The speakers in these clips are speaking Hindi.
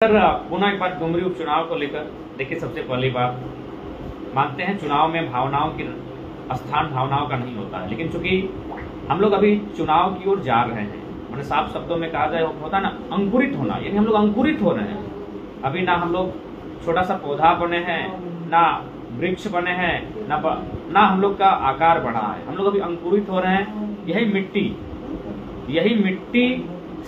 सर पुनः एक बार डुमरी उपचुनाव को लेकर देखिए, सबसे पहली बात मानते हैं चुनाव में भावनाओं की स्थान भावनाओं का नहीं होता है, लेकिन चूंकि हम लोग अभी चुनाव की ओर जा रहे हैं, मैंने साफ शब्दों में कहा जाए होता है ना अंकुरित होना, यानी हम लोग अंकुरित हो रहे हैं। अभी ना हम लोग छोटा सा पौधा बने हैं, ना वृक्ष बने हैं, ना हम लोग का आकार बढ़ा है, हम लोग अभी अंकुरित हो रहे हैं। यही मिट्टी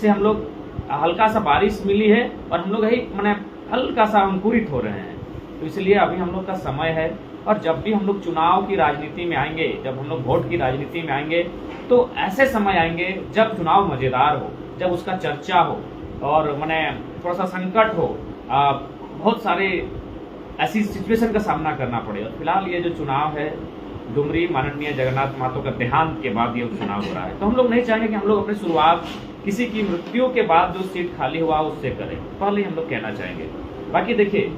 से हम लोग हल्का सा बारिश मिली है और हम लोग यही मैंने हल्का सा अंकुरित हो रहे हैं। तो इसलिए अभी हम लोग का समय है, और जब भी हम लोग चुनाव की राजनीति में आएंगे, जब हम लोग वोट की राजनीति में आएंगे, तो ऐसे समय आएंगे जब चुनाव मजेदार हो, जब उसका चर्चा हो और मैंने थोड़ा सा संकट हो, बहुत सारे ऐसी सिचुएशन का सामना करना पड़े। और फिलहाल ये जो चुनाव है डुमरी माननीय जगन्नाथ महतो का देहांत के बाद ये चुनाव हो रहा है, तो हम लोग नहीं चाहेंगे कि हम लोग अपनी शुरुआत किसी की मृत्यु के बाद जो सीट खाली हुआ उससे करें, पहले हम लोग कहना चाहेंगे। बाकी देखिए,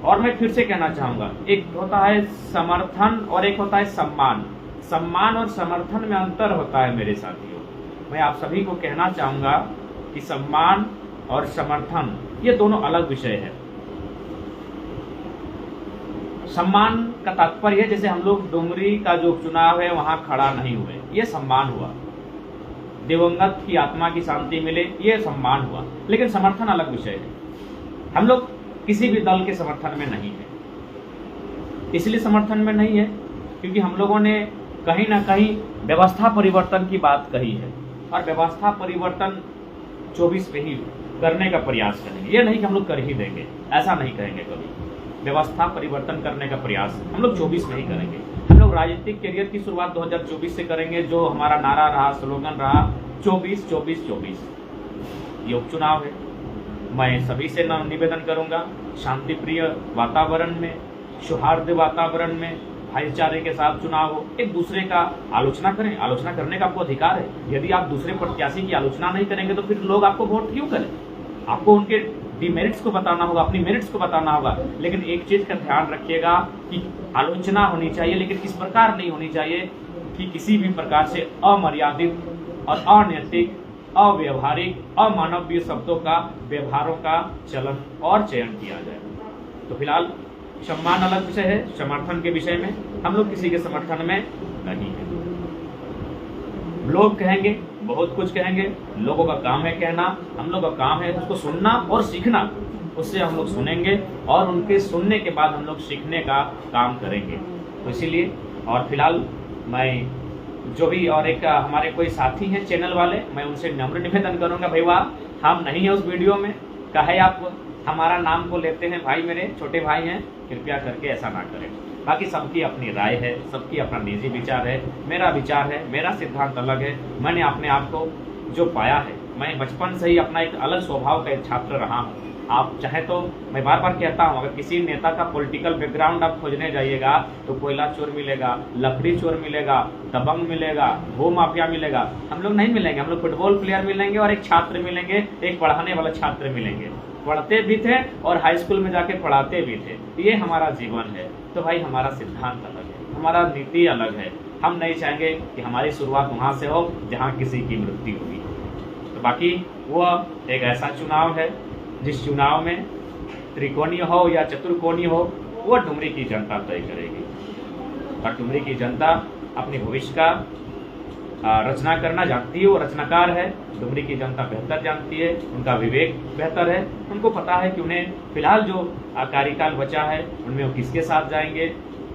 और मैं फिर से कहना चाहूंगा, एक होता है समर्थन और एक होता है सम्मान। सम्मान और समर्थन में अंतर होता है मेरे साथियों। मैं आप सभी को कहना चाहूंगा कि सम्मान और समर्थन ये दोनों अलग विषय है। सम्मान का तात्पर्य है जैसे हम लोग डुमरी का जो चुनाव है वहां खड़ा नहीं हुए, ये सम्मान हुआ। दिवंगत की आत्मा की शांति मिले, ये सम्मान हुआ। लेकिन समर्थन अलग विषय है। हम लोग किसी भी दल के समर्थन में नहीं है। इसलिए समर्थन में नहीं है क्योंकि हम लोगों ने कहीं ना कहीं व्यवस्था परिवर्तन की बात कही है, और व्यवस्था परिवर्तन 24 में ही करने का प्रयास करेंगे। ये नहीं कि हम लोग कर ही देंगे, ऐसा नहीं कहेंगे कभी। व्यवस्था परिवर्तन करने का प्रयास हम लोग 24 में ही करेंगे। हम लोग राजनीतिक करियर की शुरुआत 2024 से करेंगे, जो हमारा नारा रहा, स्लोगन रहा 24-24-24। ये उपचुनाव है। मैं सभी से निवेदन करूंगा, शांति प्रिय वातावरण में, सौहार्द वातावरण में, भाईचारे के साथ चुनाव हो। एक दूसरे का आलोचना करें, आलोचना करने का आपको अधिकार है। यदि आप दूसरे प्रत्याशी की आलोचना नहीं करेंगे तो फिर लोग आपको वोट क्यों करें? आपको उनके डिमेरिट्स को बताना होगा, अपनी मेरिट्स को बताना होगा। लेकिन एक चीज का ध्यान रखिएगा कि आलोचना होनी चाहिए, लेकिन इस प्रकार नहीं होनी चाहिए कि किसी भी प्रकार से अमर्यादित और अनैतिक, अव्यवहारिक, अमानवीय शब्दों का, व्यवहारों का चलन और चयन किया जाए। तो फिलहाल सम्मान अलग विषय है, समर्थन के विषय में हम लोग किसी के समर्थन में नहीं है। लोग कहेंगे, बहुत कुछ कहेंगे, लोगों का काम है कहना, हम लोग का काम है उसको सुनना और सीखना। उससे हम लोग सुनेंगे और उनके सुनने के बाद हम लोग सीखने का काम करेंगे। तो इसीलिए, और फिलहाल मैं जो भी और एक हमारे कोई साथी हैं चैनल वाले, मैं उनसे नम्र निवेदन करूंगा, भाई वाह हम नहीं है उस वीडियो में, कहे आप हमारा नाम को लेते हैं, भाई मेरे छोटे भाई हैं, कृपया करके ऐसा ना करें। बाकी सबकी अपनी राय है, सबकी अपना निजी विचार है, मेरा विचार है, मेरा सिद्धांत अलग है। मैंने अपने आप को जो पाया है, मैं बचपन से ही अपना एक अलग स्वभाव का एक छात्र रहा हूँ। आप चाहे तो, मैं बार बार कहता हूँ, अगर किसी नेता का पॉलिटिकल बैकग्राउंड आप खोजने जाइएगा तो कोयला चोर मिलेगा, लकड़ी चोर मिलेगा, दबंग मिलेगा, भू माफिया मिलेगा। हम लोग नहीं मिलेंगे। हम लोग फुटबॉल प्लेयर मिलेंगे और एक छात्र मिलेंगे, एक पढ़ाने वाला छात्र मिलेंगे। पढ़ते भी थे और हाई स्कूल में जाके पढ़ाते भी थे। ये हमारा जीवन है। तो भाई हमारा सिद्धांत अलग है, हमारा नीति अलग है। हम नहीं चाहेंगे कि हमारी शुरुआत वहाँ से हो जहाँ किसी की मृत्यु होगी। तो बाकी वह एक ऐसा चुनाव है जिस चुनाव में त्रिकोणीय हो या चतुर्कोणीय हो, वो डुमरी की जनता तय करेगी। और डुमरी की जनता अपने भविष्य का रचना करना जानती है, वो रचनाकार है। डुमरी की जनता बेहतर जानती है, उनका विवेक बेहतर है, उनको पता है कि उन्हें फिलहाल जो कार्यकाल बचा है उनमें वो किसके साथ जाएंगे,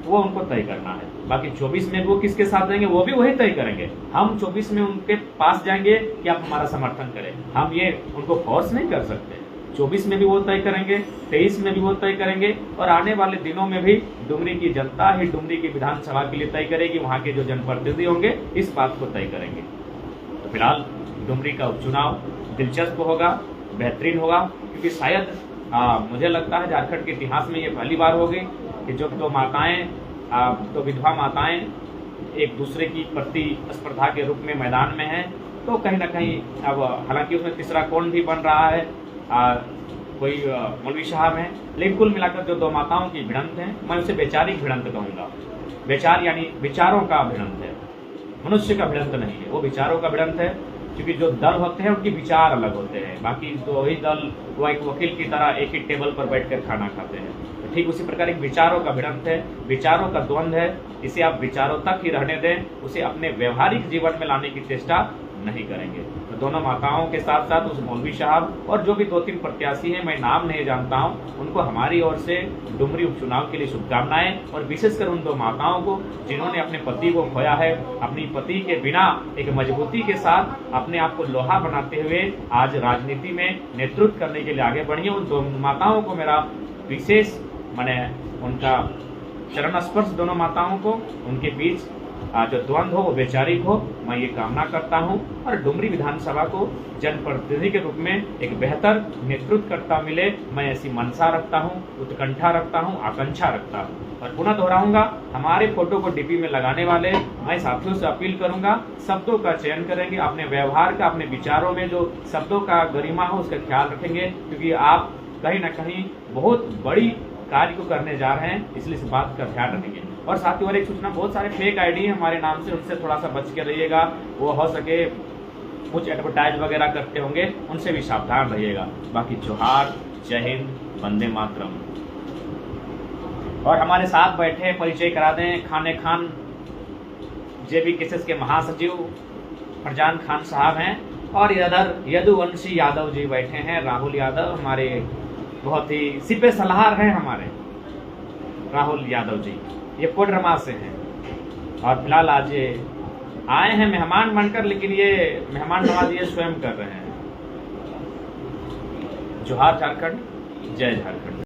वो उनको तय करना है। बाकी 24 में वो किसके साथ जाएंगे वो भी वही तय करेंगे। हम 24 में उनके पास जाएंगे कि आप हमारा समर्थन करें, हम ये उनको फोर्स नहीं कर सकते। 24 में भी वो तय करेंगे, 23 में भी वो तय करेंगे, और आने वाले दिनों में भी डुमरी की जनता ही डुमरी की विधानसभा के लिए तय करेगी। वहां के जो जनप्रतिनिधि होंगे इस बात को तय करेंगे। तो फिलहाल डुमरी का उपचुनाव दिलचस्प होगा, बेहतरीन होगा, क्योंकि शायद मुझे लगता है झारखंड के इतिहास में ये पहली बार होगी कि जो दो माताएं, तो विधवा माताएं एक दूसरे की प्रतिस्पर्धा के रूप में मैदान में हैं। तो कहीं ना कहीं अब हालांकि उसमें तीसरा कोण भी बन रहा है, कोई मौलवी साहब हैं, लेकिन कुल मिलाकर जो दो माताओं की भिड़ंत है, मैं उसे वैचारिक भिड़ंत कहूँगा। विचार यानी विचारों का भिड़ंत है, मनुष्य का भिड़ंत नहीं है, वो विचारों का भिड़ंत है। क्योंकि जो दल होते हैं उनके विचार अलग होते हैं, बाकी तो वही दल वो एक वकील की तरह एक ही टेबल पर बैठकर खाना खाते हैं। तो ठीक उसी प्रकार एक विचारों का भिड़ंत है, विचारों का द्वंद्व है, इसे आप विचारों तक ही रहने दें, उसे अपने व्यवहारिक जीवन में लाने की चेष्टा नहीं करेंगे। तो दोनों माताओं के साथ साथ उस मौलवी साहब और जो भी 2-3 प्रत्याशी हैं, मैं नाम नहीं जानता हूं, उनको हमारी ओर से डुमरी उपचुनाव के लिए शुभकामनाएं, और विशेषकर उन 2 माताओं को जिन्होंने अपने पति को खोया है, अपनी पति के बिना एक मजबूती के साथ अपने आप को लोहा बनाते हुए आज राजनीति में नेतृत्व करने के लिए आगे बढ़ी है। उन 2 माताओं को मेरा विशेष माने उनका चरण स्पर्श, दोनों माताओं को, उनके बीच जो द्वंद्व हो वो वैचारिक हो, मैं ये कामना करता हूं। और डुमरी विधानसभा को जनप्रतिनिधि के रूप में एक बेहतर नेतृत्वकर्ता मिले, मैं ऐसी मनसा रखता हूं, उत्कंठा रखता हूं, आकांक्षा रखता हूं। और पुनः दोहराऊंगा, हमारे फोटो को डीपी में लगाने वाले मैं साथियों से अपील करूंगा, शब्दों का चयन करेंगे, अपने व्यवहार का, अपने विचारों में जो शब्दों का गरिमा हो उसका ख्याल रखेंगे, क्योंकि आप कहीं ना कहीं बहुत बड़ी कार्य को करने जा रहे हैं, इसलिए इस बात का ध्यान रखेंगे। और साथ ही और एक सूचना, बहुत सारे फेक आईडी है हमारे नाम से, उनसे थोड़ा सा बच के रहिएगा। वो हो सके कुछ एडवर्टाइज वगैरह करते होंगे, उनसे भी सावधान रहिएगा। बाकी जोहार, जय हिंद, वंदे मातरम। और हमारे साथ बैठे परिचय करा दें, खाने खान जेबी केसेस के महासचिव फरजान खान साहब हैं, और इधर यदुवंशी यादव जी बैठे हैं, राहुल यादव, हमारे बहुत ही सिपे सलाहर हैं हमारे राहुल यादव जी, ये कोडरमा से हैं। और फिलहाल आज ये आए हैं मेहमान बनकर, लेकिन ये मेहमान नवाजी ये स्वयं कर रहे हैं। जोहार झारखंड, जय झारखंड।